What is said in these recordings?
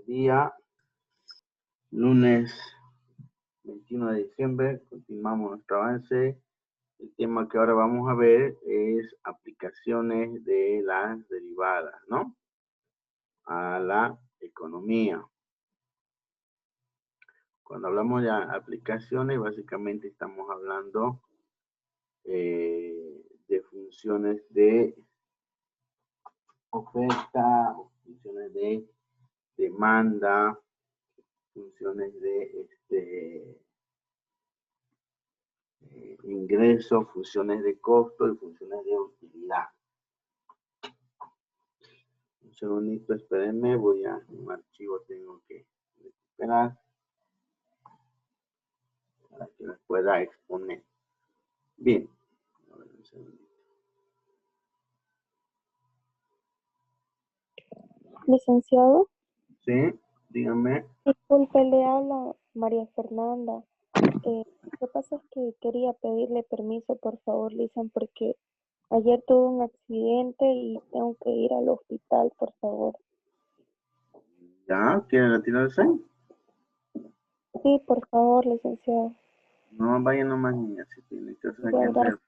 Buen día, lunes 21 de diciembre, continuamos nuestro avance. El tema que ahora vamos a ver es aplicaciones de las derivadas, ¿no? A la economía. Cuando hablamos de aplicaciones, básicamente estamos hablando de funciones de oferta, funciones de demanda, funciones de ingresos, funciones de costo y funciones de utilidad. Un segundito, espérenme, voy a un archivo, tengo que recuperar para que les pueda exponer. Bien, a ver, un segundito. Licenciado, Sí, dígame. disculpe, le habla María Fernanda. Lo que pasa es que quería pedirle permiso, por favor, Lizan, porque ayer tuve un accidente y tengo que ir al hospital, por favor. ¿Ya? ¿Quiere retirarse? Sí, por favor, licenciado. No, vaya nomás, niña, si tiene cosas Ya, que hacer,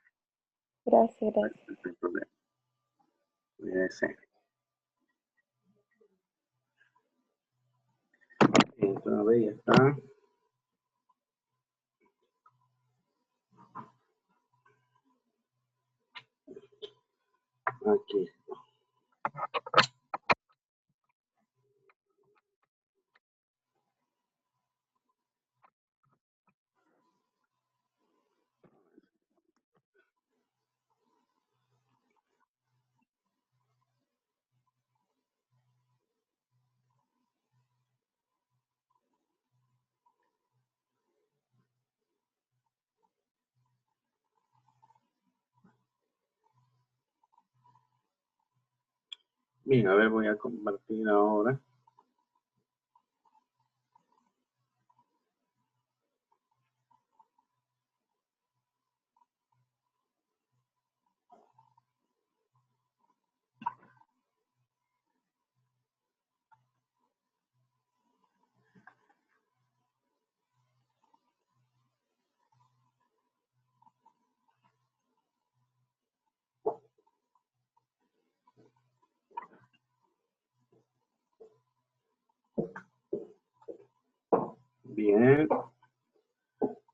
gracias. no hay problema. Cuídese. Entonces, a ver, ya está. Aquí. Bien, a ver, voy a compartir ahora. Bien.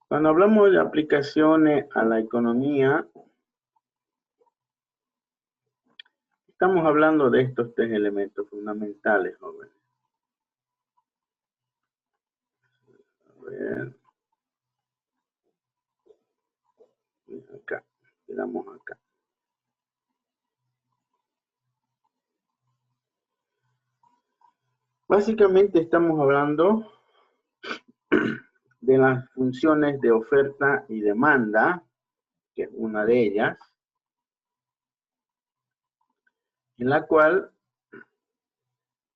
Cuando hablamos de aplicaciones a la economía, estamos hablando de estos tres elementos fundamentales, jóvenes. A ver. Acá. Quedamos acá. Básicamente estamos hablando de las funciones de oferta y demanda, que es una de ellas, en la cual,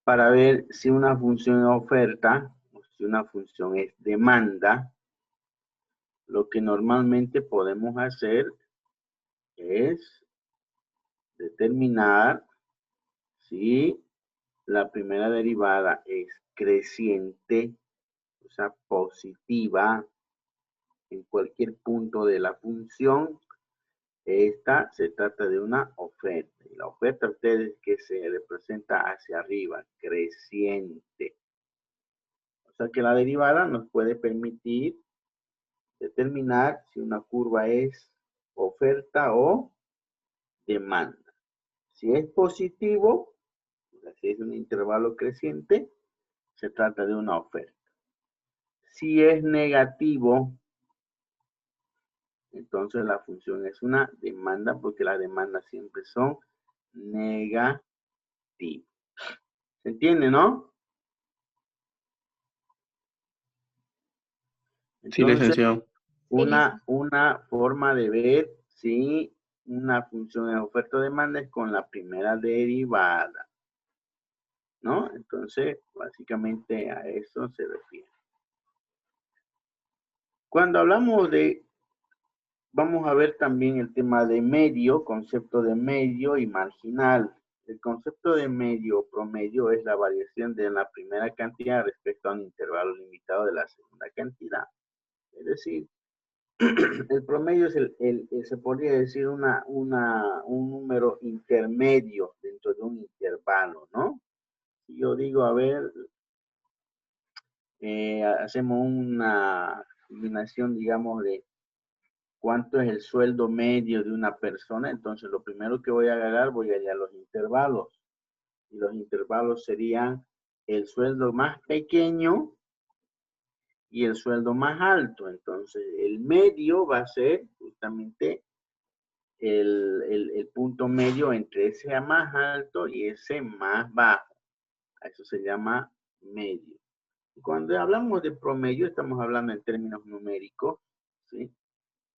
para ver si una función es oferta o si una función es demanda, lo que normalmente podemos hacer es determinar si la primera derivada es creciente, o sea, positiva, en cualquier punto de la función. Esta se trata de una oferta. Y la oferta, ustedes, que se representa hacia arriba, creciente. O sea que la derivada nos puede permitir determinar si una curva es oferta o demanda. Si es positivo, si es un intervalo creciente, se trata de una oferta. Si es negativo, entonces la función es una demanda, porque las demandas siempre son negativas. ¿Se entiende, no? Sí, Entonces, licenciado. una forma de ver si una función es oferta o demanda es con la primera derivada, ¿no? Entonces, básicamente a eso se refiere. Cuando hablamos de, vamos a ver también el tema de medio, concepto de medio y marginal. El concepto de medio o promedio es la variación de la primera cantidad respecto a un intervalo limitado de la segunda cantidad. Es decir, el promedio es se podría decir un número intermedio dentro de un intervalo, ¿no? Si yo digo, a ver, hacemos una combinación, digamos, de cuánto es el sueldo medio de una persona, entonces lo primero que voy a agarrar, voy a hallar los intervalos. Y los intervalos serían el sueldo más pequeño y el sueldo más alto. Entonces, el medio va a ser justamente el punto medio entre ese más alto y ese más bajo. A eso se llama medio. Y cuando hablamos de promedio, estamos hablando en términos numéricos, ¿sí?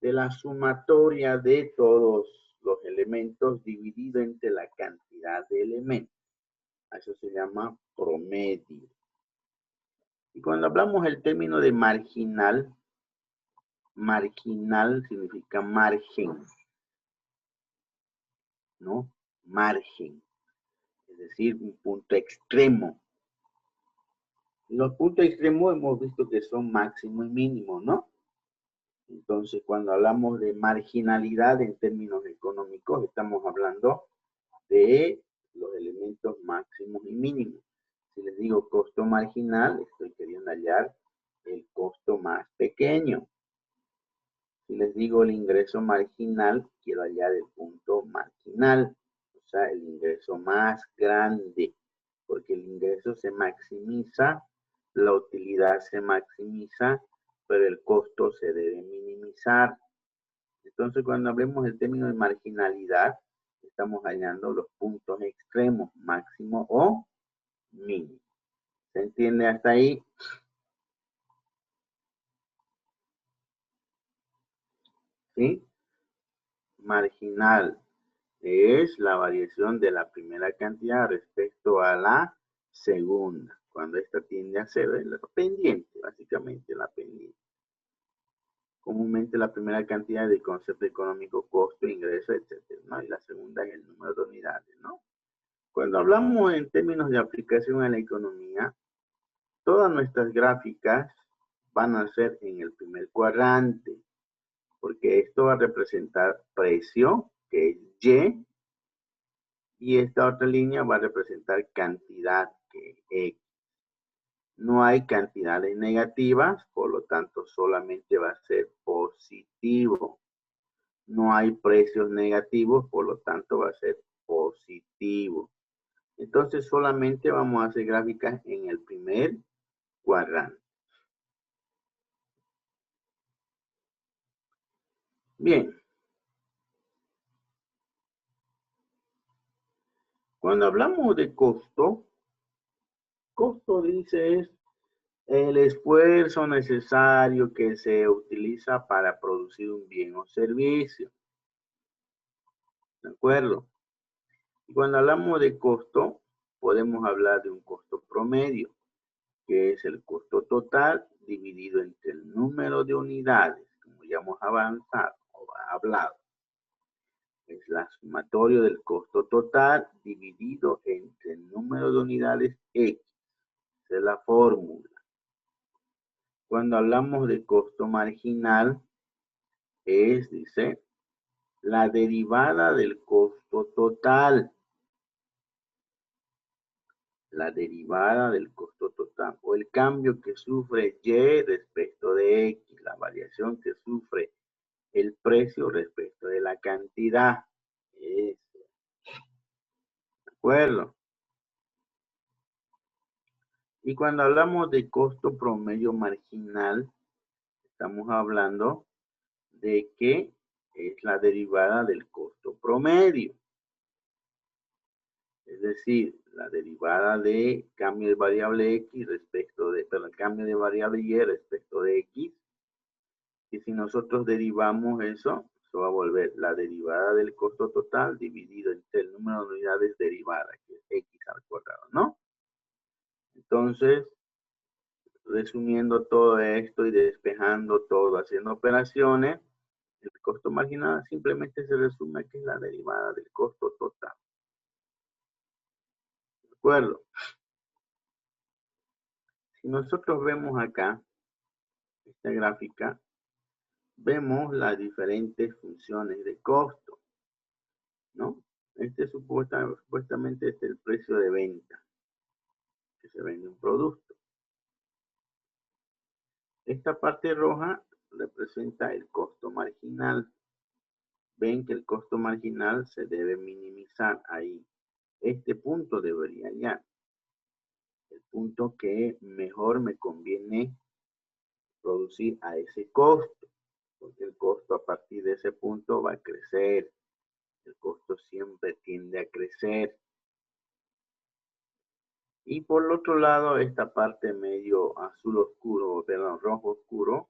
De la sumatoria de todos los elementos dividido entre la cantidad de elementos. A eso se llama promedio. Y cuando hablamos del término de marginal, marginal significa margen, ¿no? Margen, es decir, un punto extremo. Los puntos extremos hemos visto que son máximo y mínimo, ¿no? Entonces, cuando hablamos de marginalidad en términos económicos, estamos hablando de los elementos máximos y mínimos. Si les digo costo marginal, estoy queriendo hallar el costo más pequeño. Si les digo el ingreso marginal, quiero hallar el punto marginal, o sea, el ingreso más grande, porque el ingreso se maximiza, la utilidad se maximiza, pero el costo se debe minimizar. Entonces, cuando hablemos del término de marginalidad, estamos hallando los puntos extremos, máximo o mínimo. ¿Se entiende hasta ahí? ¿Sí? Marginal es la variación de la primera cantidad respecto a la segunda, cuando esta tiende a ser la pendiente, básicamente la pendiente. Comúnmente la primera cantidad del concepto económico, costo, ingreso, etc., ¿no? Y la segunda es el número de unidades, ¿no? Cuando hablamos en términos de aplicación a la economía, todas nuestras gráficas van a ser en el primer cuadrante, porque esto va a representar precio, que es Y esta otra línea va a representar cantidad, que es X. No hay cantidades negativas, por lo tanto solamente va a ser positivo. No hay precios negativos, por lo tanto va a ser positivo. Entonces solamente vamos a hacer gráficas en el primer cuadrante. Bien. Cuando hablamos de costo dice es el esfuerzo necesario que se utiliza para producir un bien o servicio. ¿De acuerdo? Y cuando hablamos de costo, podemos hablar de un costo promedio, que es el costo total dividido entre el número de unidades, como ya hemos avanzado o hablado. Es la sumatoria del costo total dividido entre el número de unidades X. Esa es la fórmula. Cuando hablamos de costo marginal, dice, la derivada del costo total. La derivada del costo total o el cambio que sufre Y respecto de X, la variación que sufre el precio respecto de la cantidad. Eso. ¿De acuerdo? Y cuando hablamos de costo promedio marginal, estamos hablando de que es la derivada del costo promedio. Es decir, la derivada de cambio de variable X respecto de, perdón, cambio de variable Y respecto de X. Y si nosotros derivamos eso va a volver la derivada del costo total dividido entre el número de unidades derivadas, que es X al cuadrado, ¿no? Entonces, resumiendo todo esto y despejando todo, haciendo operaciones, el costo marginal simplemente se resume que es la derivada del costo total. acuerdo? Si nosotros vemos acá, esta gráfica, vemos las diferentes funciones de costo, ¿no? Supuestamente este es el precio de venta que se vende un producto. Esta parte roja representa el costo marginal. Ven que el costo marginal se debe minimizar ahí. Este punto debería ya. El punto que mejor me conviene producir a ese costo, porque el costo a partir de ese punto va a crecer. El costo siempre tiende a crecer. Y por el otro lado, esta parte medio azul oscuro, perdón, rojo oscuro,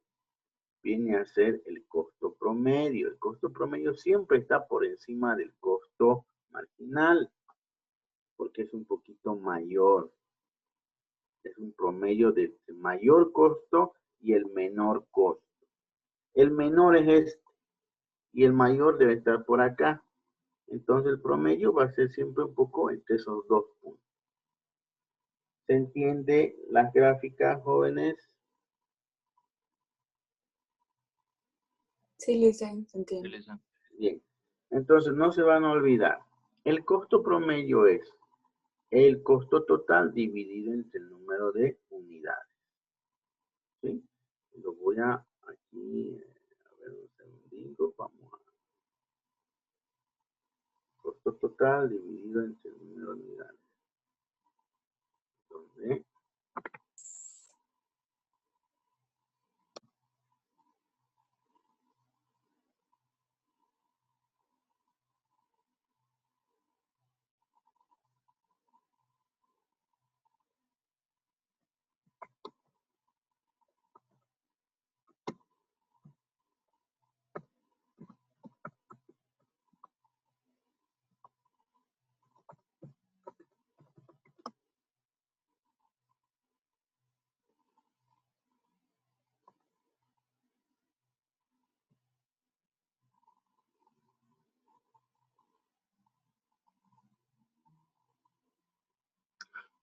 viene a ser el costo promedio. El costo promedio siempre está por encima del costo marginal, porque es un poquito mayor. Es un promedio del mayor costo y el menor costo. El menor es este y el mayor debe estar por acá. Entonces el promedio va a ser siempre un poco entre esos dos puntos. ¿Se entiende las gráficas, jóvenes? Sí, Lisen, se entiende. Bien. Entonces no se van a olvidar. El costo promedio es el costo total dividido entre el número de unidades. ¿Sí? Lo voy a aquí, a ver un segundito, vamos a costo total dividido entre el número de unidades. Entonces,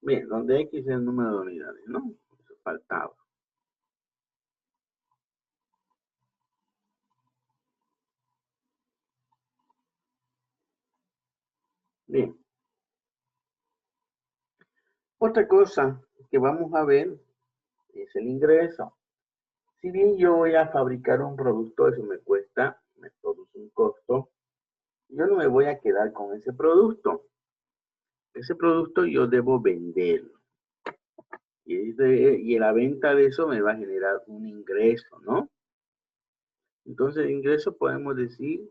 bien, donde X es el número de unidades, ¿no? Eso faltaba. Bien. Otra cosa que vamos a ver es el ingreso. Si bien yo voy a fabricar un producto, eso me cuesta, me produce un costo, yo no me voy a quedar con ese producto. Ese producto yo debo venderlo. Y la venta de eso me va a generar un ingreso, ¿no? Entonces, el ingreso podemos decir,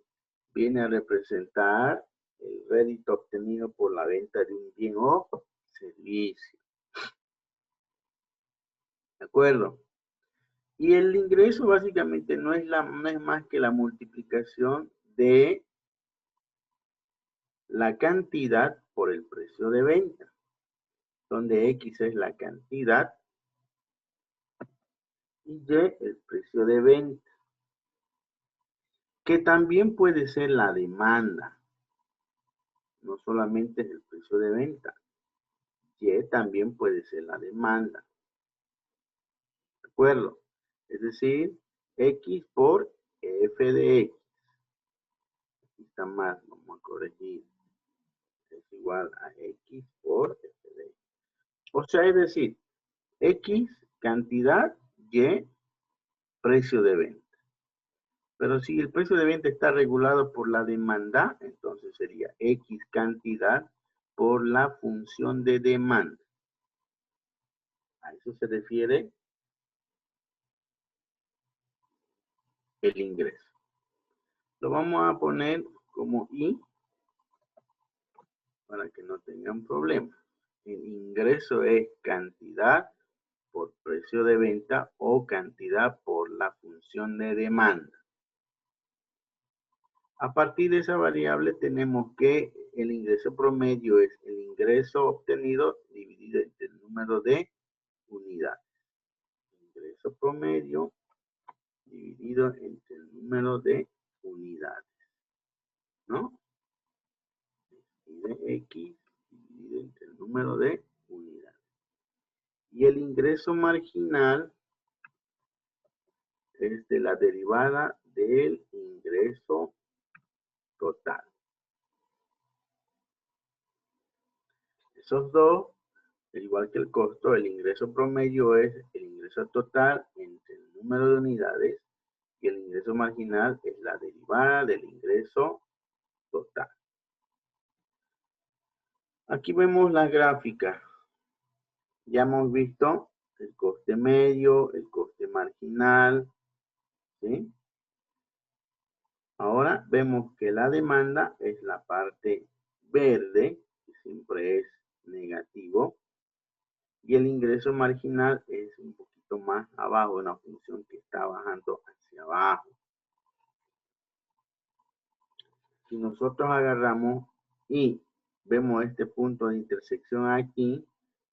viene a representar el rédito obtenido por la venta de un bien o servicio. ¿De acuerdo? Y el ingreso básicamente no es más que la multiplicación de la cantidad por el precio de venta, donde X es la cantidad y Y el precio de venta, que también puede ser la demanda, no solamente es el precio de venta. Y también puede ser la demanda. ¿De acuerdo? Es decir, X por F de X. Aquí está más, vamos a corregir. Es igual a X por F de X. O sea, es decir, X cantidad, Y precio de venta. Pero si el precio de venta está regulado por la demanda, entonces sería X cantidad por la función de demanda. A eso se refiere el ingreso. Lo vamos a poner como I para que no tengan problemas. El ingreso es cantidad por precio de venta o cantidad por la función de demanda. A partir de esa variable tenemos que el ingreso promedio es el ingreso obtenido dividido entre el número de unidades. Ingreso promedio dividido entre el número de unidades, ¿no? Y de X dividido entre el número de unidades. Y el ingreso marginal es de la derivada del ingreso total. Esos dos, al igual que el costo, el ingreso promedio es el ingreso total entre el número de unidades y el ingreso marginal es la derivada del ingreso total. Aquí vemos la gráfica. Ya hemos visto el coste medio, el coste marginal, ¿sí? Ahora vemos que la demanda es la parte verde, que siempre es negativo, y el ingreso marginal es un poquito más abajo, una función que está bajando hacia abajo. Si nosotros agarramos y vemos este punto de intersección aquí,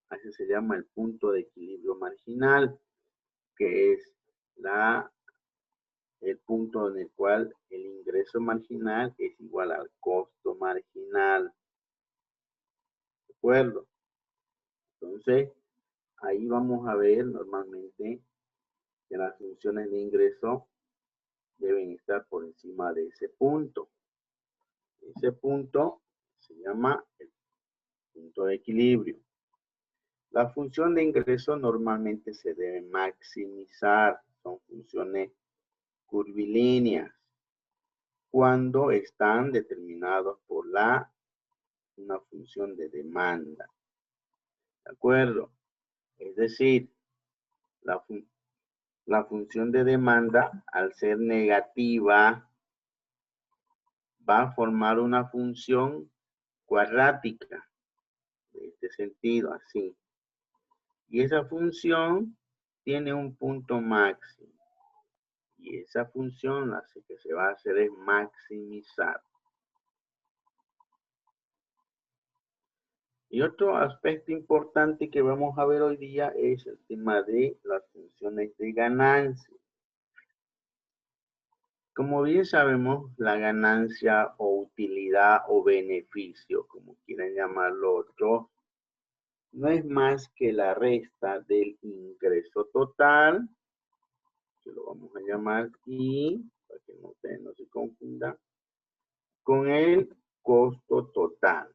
así se llama el punto de equilibrio marginal, que es el punto en el cual el ingreso marginal es igual al costo marginal. ¿De acuerdo? Entonces, ahí vamos a ver normalmente que las funciones de ingreso deben estar por encima de ese punto. Ese punto se llama el punto de equilibrio. La función de ingreso normalmente se debe maximizar. Son funciones curvilíneas cuando están determinados por una función de demanda. ¿De acuerdo? Es decir, la función de demanda, al ser negativa, va a formar una función cuadrática, de este sentido, así. Y esa función tiene un punto máximo. Y esa función lo que se va a hacer es maximizar. Y otro aspecto importante que vamos a ver hoy día es el tema de las funciones de ganancia. Como bien sabemos, la ganancia o utilidad o beneficio, como quieran llamarlo otros, no es más que la resta del ingreso total, que lo vamos a llamar I, para que no se confunda, con el costo total.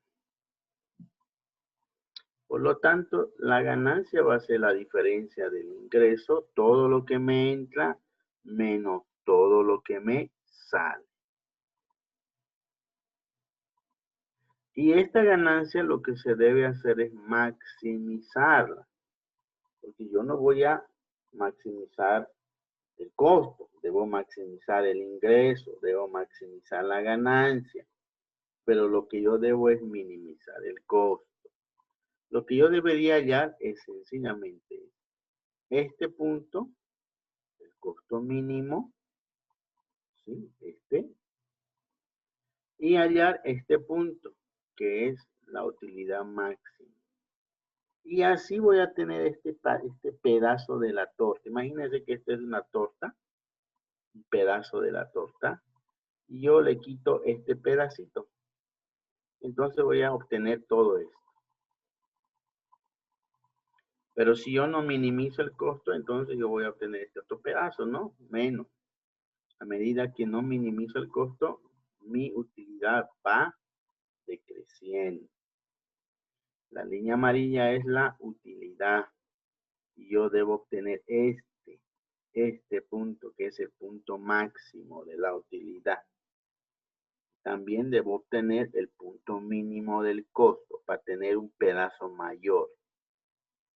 Por lo tanto, la ganancia va a ser la diferencia del ingreso, todo lo que me entra, menos todo lo que me sale. Y esta ganancia lo que se debe hacer es maximizarla, porque yo no voy a maximizar el costo, debo maximizar el ingreso, debo maximizar la ganancia, pero lo que yo debo es minimizar el costo. Lo que yo debería hallar es sencillamente este punto, el costo mínimo, ¿sí? Y hallar este punto, que es la utilidad máxima. Y así voy a tener este pedazo de la torta. Imagínense que esta es una torta, un pedazo de la torta, y yo le quito este pedacito. Entonces voy a obtener todo esto. Pero si yo no minimizo el costo, entonces yo voy a obtener este otro pedazo, ¿no? Menos. A medida que no minimizo el costo, mi utilidad va decreciendo. La línea amarilla es la utilidad. Y yo debo obtener este punto, que es el punto máximo de la utilidad. También debo obtener el punto mínimo del costo para tener un pedazo mayor.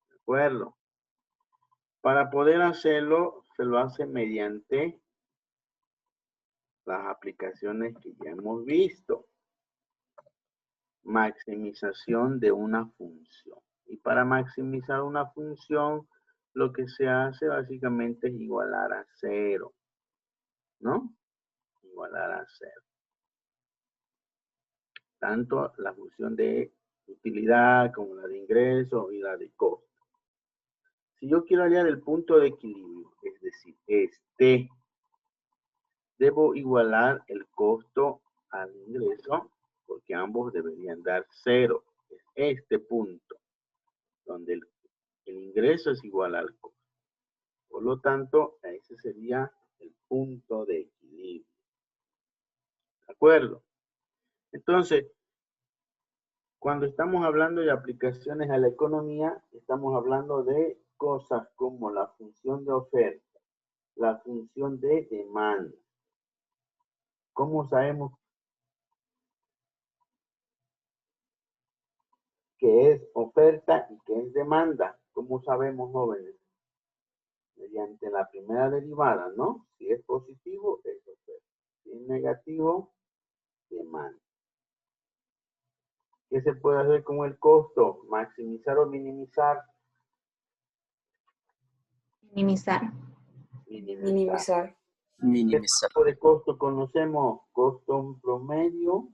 ¿De acuerdo? Para poder hacerlo, se lo hace mediante las aplicaciones que ya hemos visto. Maximización de una función. Y para maximizar una función, lo que se hace básicamente es igualar a 0. ¿No? Igualar a 0. Tanto la función de utilidad como la de ingreso y la de costo. Si yo quiero hallar el punto de equilibrio, es decir, debo igualar el costo al ingreso, porque ambos deberían dar 0. Es este punto, donde el ingreso es igual al costo. Por lo tanto, ese sería el punto de equilibrio. ¿De acuerdo? Entonces, cuando estamos hablando de aplicaciones a la economía, estamos hablando de cosas como la función de oferta, la función de demanda. ¿Cómo sabemos qué es oferta y qué es demanda? ¿Cómo sabemos, jóvenes? Mediante la primera derivada, ¿no? Si es positivo, es oferta. Si es negativo, demanda. ¿Qué se puede hacer con el costo? ¿Maximizar o minimizar? Minimizar. Minimizar. ¿Qué Minimizar. tipo de costo conocemos? Costo promedio,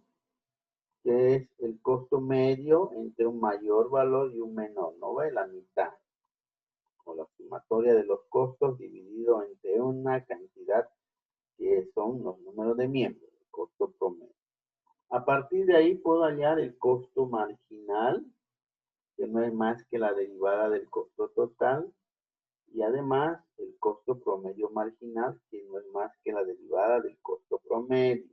que es el costo medio entre un mayor valor y un menor, ¿no ve? La mitad. O la sumatoria de los costos dividido entre una cantidad que son los números de miembros, el costo promedio. A partir de ahí puedo hallar el costo marginal, que no es más que la derivada del costo total, y además el costo promedio marginal, que no es más que la derivada del costo promedio.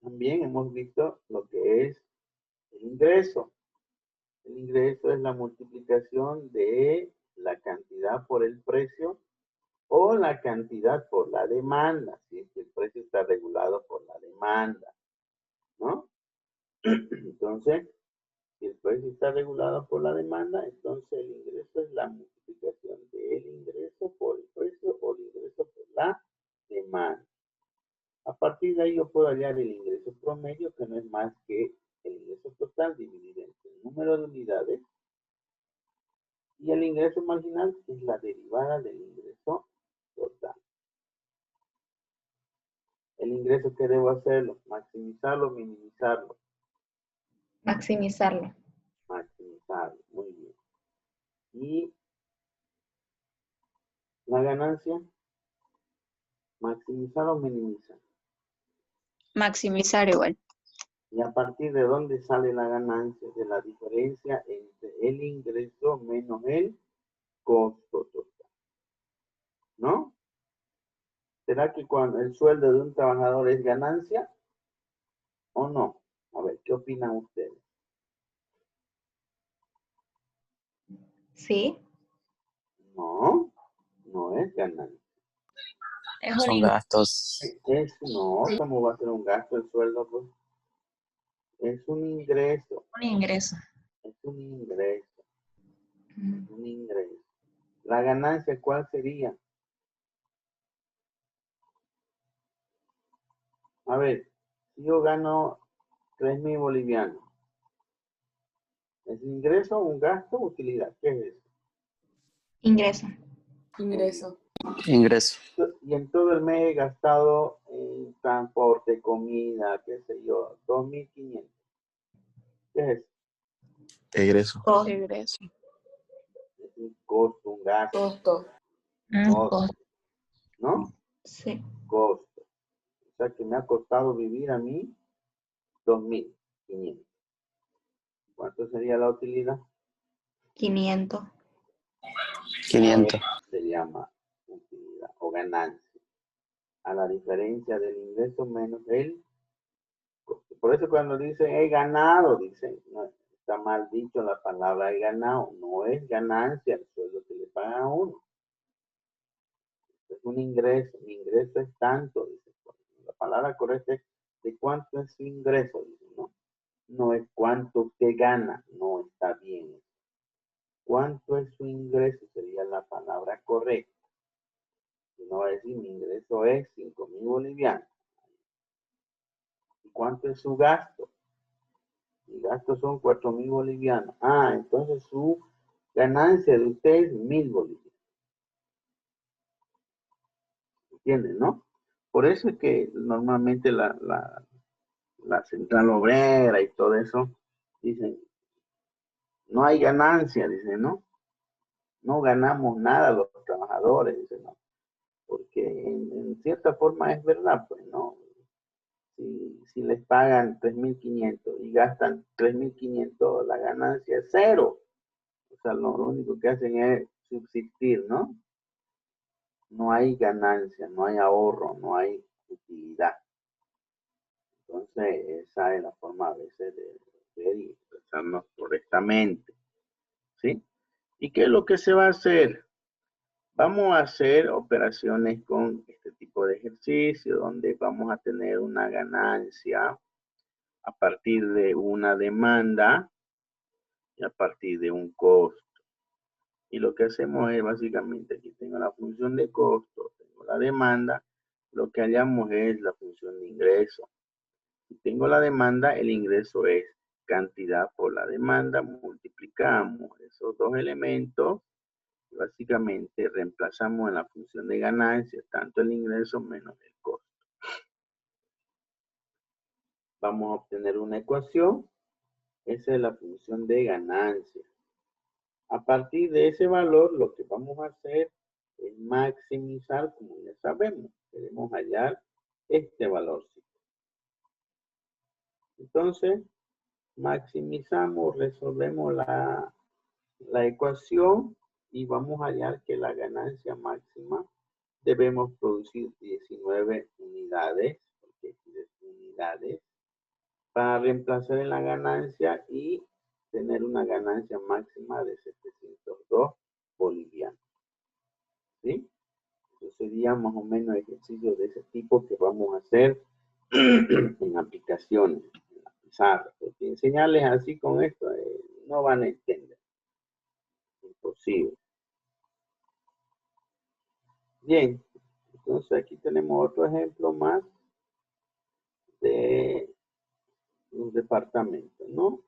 También hemos visto lo que es el ingreso. El ingreso es la multiplicación de la cantidad por el precio o la cantidad por la demanda, si es que el precio está regulado por la demanda, ¿no? Entonces, si el precio está regulado por la demanda, entonces el ingreso es la multiplicación del ingreso por el precio o el ingreso por la demanda. A partir de ahí yo puedo hallar el ingreso promedio, que no es más que el ingreso total dividido entre el número de unidades, y el ingreso marginal, que es la derivada del ingreso total. El ingreso que debo hacerlo, maximizarlo, minimizarlo. Maximizarlo. Maximizarlo, muy bien. Y la ganancia, maximizar o minimizar. Maximizar igual. Y a partir de dónde sale la ganancia, de la diferencia entre el ingreso menos el costo total. ¿No? ¿Será que cuando el sueldo de un trabajador es ganancia o no? A ver, ¿qué opinan ustedes? ¿Sí? No, no es ganancia. Es un Son gastos. No, ¿cómo va a ser un gasto el sueldo? Pues es un ingreso, ingreso. es un ingreso, un ingreso. La ganancia, ¿cuál sería? A ver, si yo gano 3.000 bolivianos, ¿es ingreso, un gasto o utilidad? ¿Qué es eso? Ingreso. Ingreso. Ingreso. Y en todo el mes he gastado en transporte, comida, qué sé yo, 2.500. ¿Qué es eso? Egreso. Egreso. Es un costo, un gasto, Costo. costo, ¿no? Sí. Costo. O sea que me ha costado vivir a mí 2.500. ¿Cuánto sería la utilidad? 500. 500. Se llama utilidad o ganancia. A la diferencia del ingreso menos el costo. Por eso cuando dicen he ganado, dicen, no, está mal dicho la palabra he ganado. No es ganancia el sueldo que le pagan a uno. Es un ingreso. Mi ingreso es tanto, dice. La palabra correcta es de cuánto es su ingreso, dice, ¿no? No es cuánto usted gana. No está bien. ¿Cuánto es su ingreso? Sería la palabra correcta. Si no va a decir mi ingreso es 5.000 bolivianos. ¿Y cuánto es su gasto? Mi gasto son 4.000 bolivianos. Ah, entonces su ganancia de usted es 1.000 bolivianos. ¿Entienden, no? Por eso es que normalmente la central obrera y todo eso dicen, no hay ganancia, dicen, ¿no? No ganamos nada los trabajadores, dicen, ¿no? Porque en cierta forma es verdad, pues, ¿no? Si les pagan 3.500 y gastan 3.500, la ganancia es cero. O sea, lo único que hacen es subsistir, ¿no? No hay ganancia, no hay ahorro, no hay utilidad. Entonces, esa es la forma a veces de ver y expresarnos correctamente, ¿sí? ¿Y qué es lo que se va a hacer? Vamos a hacer operaciones con este tipo de ejercicio donde vamos a tener una ganancia a partir de una demanda y a partir de un costo. Y lo que hacemos es básicamente, aquí tengo la función de costo, tengo la demanda, lo que hallamos es la función de ingreso. Si tengo la demanda, el ingreso es cantidad por la demanda, multiplicamos esos dos elementos y básicamente reemplazamos en la función de ganancia tanto el ingreso menos el costo. Vamos a obtener una ecuación, esa es la función de ganancia. A partir de ese valor, lo que vamos a hacer es maximizar, como ya sabemos, queremos hallar este valor. Entonces, maximizamos, resolvemos la ecuación y vamos a hallar que la ganancia máxima debemos producir 19 unidades, porque unidades, para reemplazar en la ganancia y tener una ganancia máxima de 702 bolivianos. ¿Sí? Eso sería más o menos ejercicios de ese tipo que vamos a hacer en aplicaciones, en la pizarra. Porque enseñarles así con esto, no van a entender. Imposible. Bien, entonces aquí tenemos otro ejemplo más de un departamento, ¿no?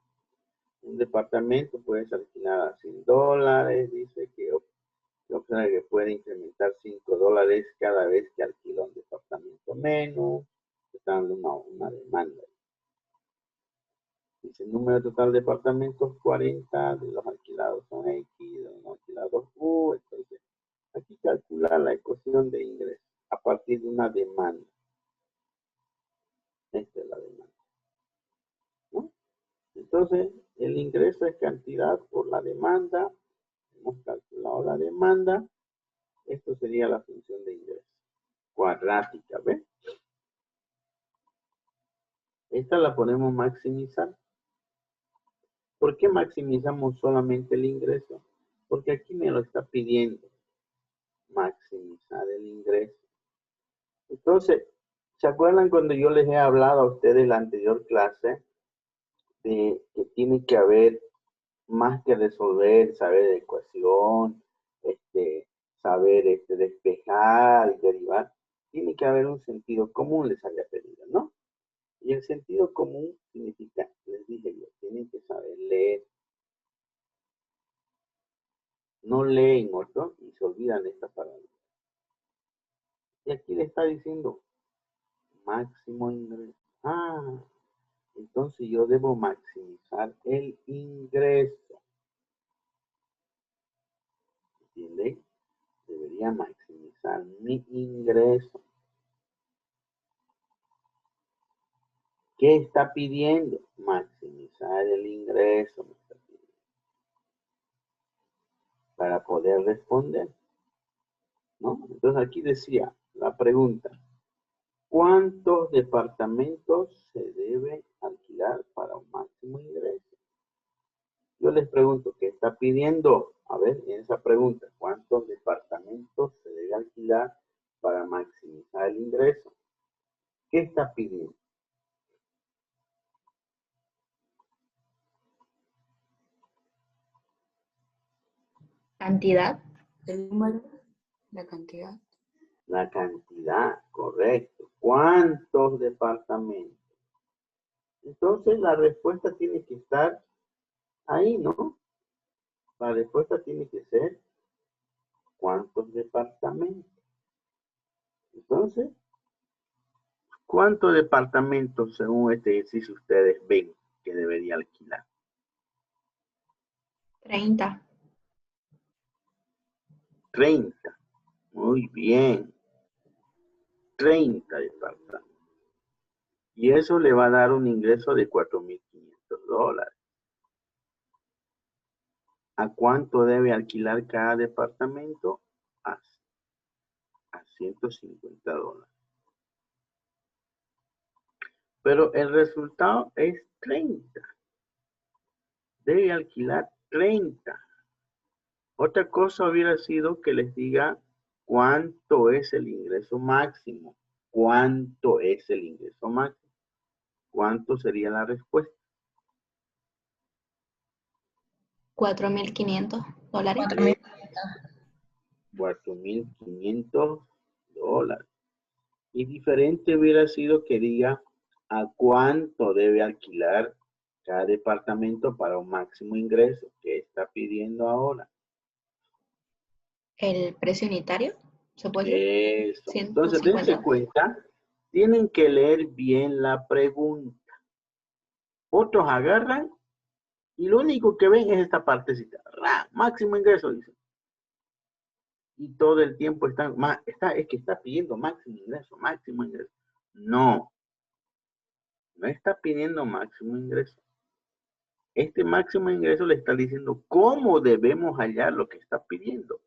Un departamento puede ser alquilado a $100, dice que puede incrementar $5 cada vez que alquila un departamento menos, está dando una demanda. Dice el número total de departamentos 40, de los alquilados son X, de los no alquilados U, entonces aquí calcular la ecuación de ingresos a partir de una demanda. Esta es la demanda, ¿no? Entonces, el ingreso es cantidad por la demanda. Hemos calculado la demanda. Esto sería la función de ingreso. Cuadrática, ¿ves? Esta la podemos maximizar. ¿Por qué maximizamos solamente el ingreso? Porque aquí me lo está pidiendo. Maximizar el ingreso. Entonces, ¿se acuerdan cuando yo les he hablado a ustedes en la anterior clase de que tiene que haber más que resolver, saber de ecuación, saber despejar, derivar? Tiene que haber un sentido común, les había pedido, ¿no? Y el sentido común significa, les dije yo, tienen que saber leer. No leen otro y se olvidan esta palabra. Y aquí le está diciendo máximo ingreso. Ah, entonces yo debo maximizar el ingreso. ¿Entienden? Debería maximizar mi ingreso. ¿Qué está pidiendo? Maximizar el ingreso. Para poder responder, ¿no? Entonces aquí decía la pregunta: ¿cuántos departamentos se debe alquilar para un máximo ingreso? Yo les pregunto, ¿qué está pidiendo? A ver, en esa pregunta, ¿cuántos departamentos se debe alquilar para maximizar el ingreso? ¿Qué está pidiendo? Cantidad. El número, la cantidad. La cantidad, correcto. ¿Cuántos departamentos? Entonces la respuesta tiene que estar ahí, ¿no? La respuesta tiene que ser ¿cuántos departamentos? Entonces, ¿cuántos departamentos según este ejercicio ustedes ven que debería alquilar? 30. 30. Muy bien. 30 departamentos. Y eso le va a dar un ingreso de $4,500. ¿A cuánto debe alquilar cada departamento? A $150. Pero el resultado es 30. Debe alquilar 30. Otra cosa hubiera sido que les diga cuánto es el ingreso máximo. ¿Cuánto es el ingreso máximo? ¿Cuánto sería la respuesta? $4,500. $4,500. Y diferente hubiera sido que diga a cuánto debe alquilar cada departamento para un máximo ingreso que está pidiendo ahora. ¿El precio unitario? ¿Se puede decir? Eso. Entonces, dense 150. cuenta, tienen que leer bien la pregunta. Otros agarran y lo único que ven es esta partecita. Máximo ingreso, dice. Y todo el tiempo es que está pidiendo máximo ingreso, máximo ingreso. No está pidiendo máximo ingreso. Este máximo ingreso le está diciendo cómo debemos hallar lo que está pidiendo.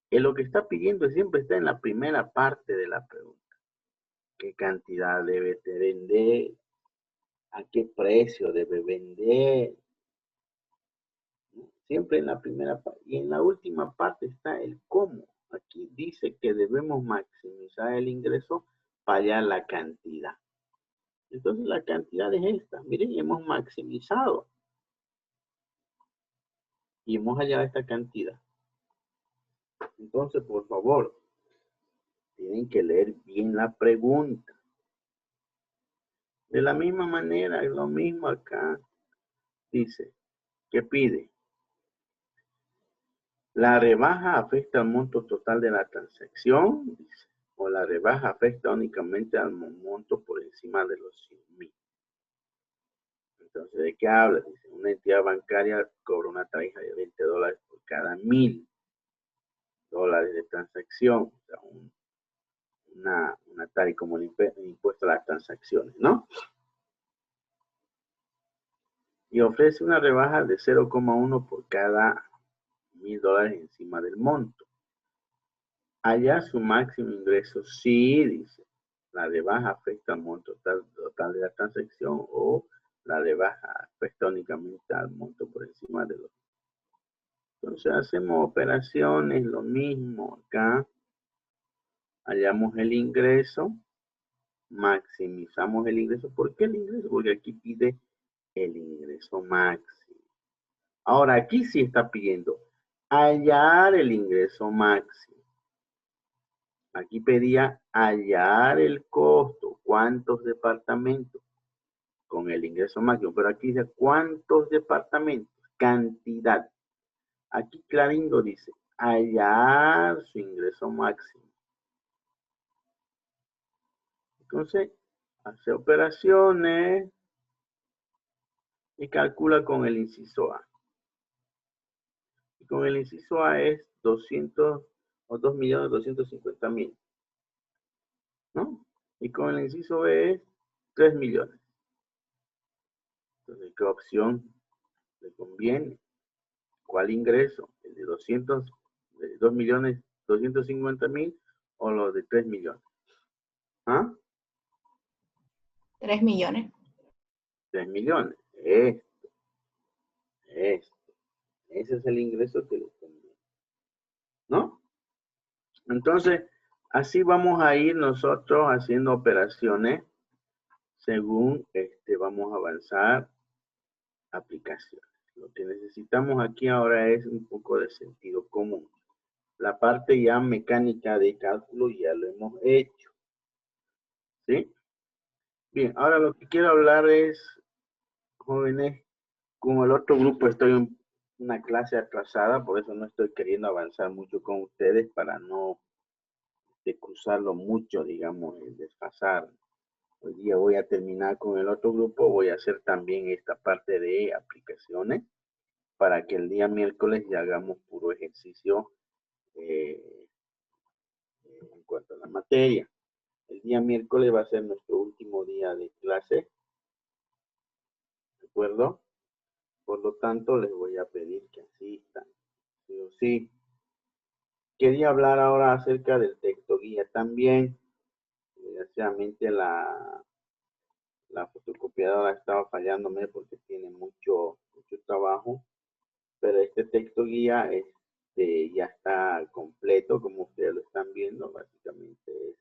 Que lo que está pidiendo siempre está en la primera parte de la pregunta. ¿Qué cantidad debe de vender? ¿A qué precio debe vender? Siempre en la primera parte. Y en la última parte está el cómo. Aquí dice que debemos maximizar el ingreso para hallar la cantidad. Entonces la cantidad es esta. Miren, hemos maximizado. Y hemos hallado esta cantidad. Entonces, por favor, tienen que leer bien la pregunta. De la misma manera, es lo mismo acá. Dice, ¿qué pide? ¿La rebaja afecta al monto total de la transacción? Dice, o la rebaja afecta únicamente al monto por encima de los 100,000. Entonces, ¿de qué habla? Dice, una entidad bancaria cobra una tarifa de $20 por cada $1,000 de transacción. O sea, una tarifa como el impuesto a las transacciones, ¿no? Y ofrece una rebaja de 0,1 por cada $1,000 encima del monto. Allá su máximo ingreso, sí, dice. La rebaja afecta al monto total de la transacción o la rebaja afecta únicamente al monto por encima de los. Entonces hacemos operaciones, lo mismo acá. Hallamos el ingreso, maximizamos el ingreso. ¿Por qué el ingreso? Porque aquí pide el ingreso máximo. Ahora aquí sí está pidiendo hallar el ingreso máximo. Aquí pedía hallar el costo. ¿Cuántos departamentos? Con el ingreso máximo. Pero aquí dice ¿cuántos departamentos? Cantidad. Aquí Clarindo dice hallar su ingreso máximo. Entonces, hace operaciones y calcula con el inciso A. Y con el inciso A es 200 o 2.250.000. ¿No? Y con el inciso B es 3 millones. Entonces, ¿qué opción le conviene? ¿Cuál ingreso? ¿El de 2.250.000 o los de 3 millones? ¿Ah? 3 millones. 3 millones. Esto. Ese es el ingreso que le conviene. ¿No? Entonces, así vamos a ir nosotros haciendo operaciones según vamos a avanzar aplicaciones. Lo que necesitamos aquí ahora es un poco de sentido común. La parte ya mecánica de cálculo ya lo hemos hecho. ¿Sí? Bien, ahora lo que quiero hablar es, jóvenes, con el otro grupo estoy en una clase atrasada, por eso no estoy queriendo avanzar mucho con ustedes para no cruzarlo mucho, digamos, el desfasar. Hoy día voy a terminar con el otro grupo, voy a hacer también esta parte de aplicaciones para que el día miércoles ya hagamos puro ejercicio en cuanto a la materia. El día miércoles va a ser nuestro último día de clase. ¿De acuerdo? Por lo tanto, les voy a pedir que asistan. Sí o sí. Quería hablar ahora acerca del texto guía también. Desgraciadamente la fotocopiadora estaba fallándome porque tiene mucho trabajo. Pero este texto guía ya está completo, como ustedes lo están viendo. Básicamente es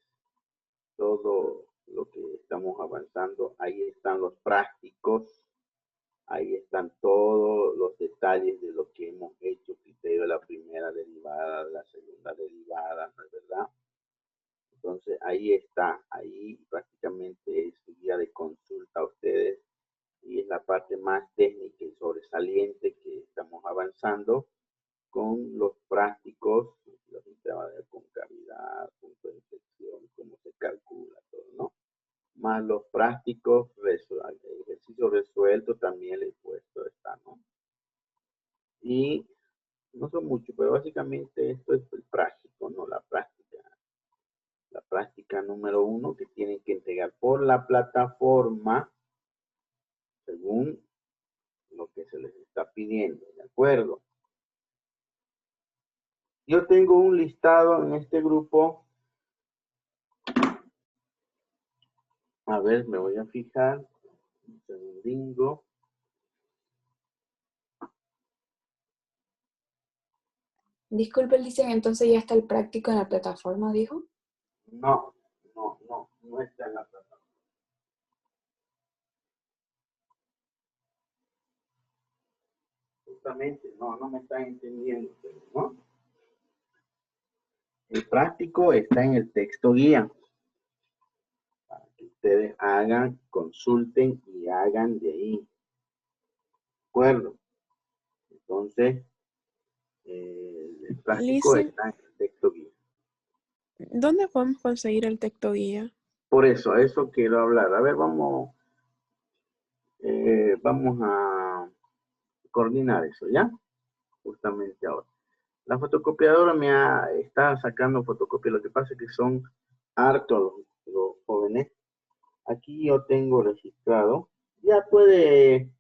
todo lo que estamos avanzando. Ahí están los prácticos. Ahí están todos los detalles de lo que hemos hecho, criterio de la primera derivada, de la segunda derivada, ¿no es verdad? Entonces ahí está, ahí prácticamente es su guía de consulta a ustedes y es la parte más técnica y sobresaliente que estamos avanzando con los prácticos, los sistemas de concavidad, punto de inflexión, cómo se calcula todo, ¿no? Más los prácticos, ejercicio resuelto también le he puesto esta, ¿no? Y no son muchos, pero básicamente esto es el práctico, ¿no? La práctica número 1 que tienen que entregar por la plataforma según lo que se les está pidiendo, ¿de acuerdo? Yo tengo un listado en este grupo. A ver, me voy a fijar. Un segundingo. Disculpe, dicen, entonces ya está el práctico en la plataforma, dijo. No está en la plataforma. Justamente, no me están entendiendo, ¿no? El práctico está en el texto guía. Para que ustedes hagan, consulten y hagan de ahí. ¿De acuerdo? Entonces, el práctico está en el texto guía. ¿Dónde podemos conseguir el texto guía? Por eso quiero hablar. A ver, vamos a coordinar eso, ¿ya? Justamente ahora. La fotocopiadora está sacando fotocopias. Lo que pasa es que son hartos los jóvenes. Aquí yo tengo registrado. Ya puede,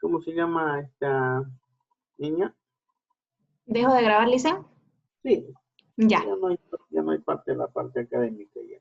¿cómo se llama esta niña? ¿Dejo de grabar, Lisa? Sí. Ya. Ya no hay parte de la parte académica ya.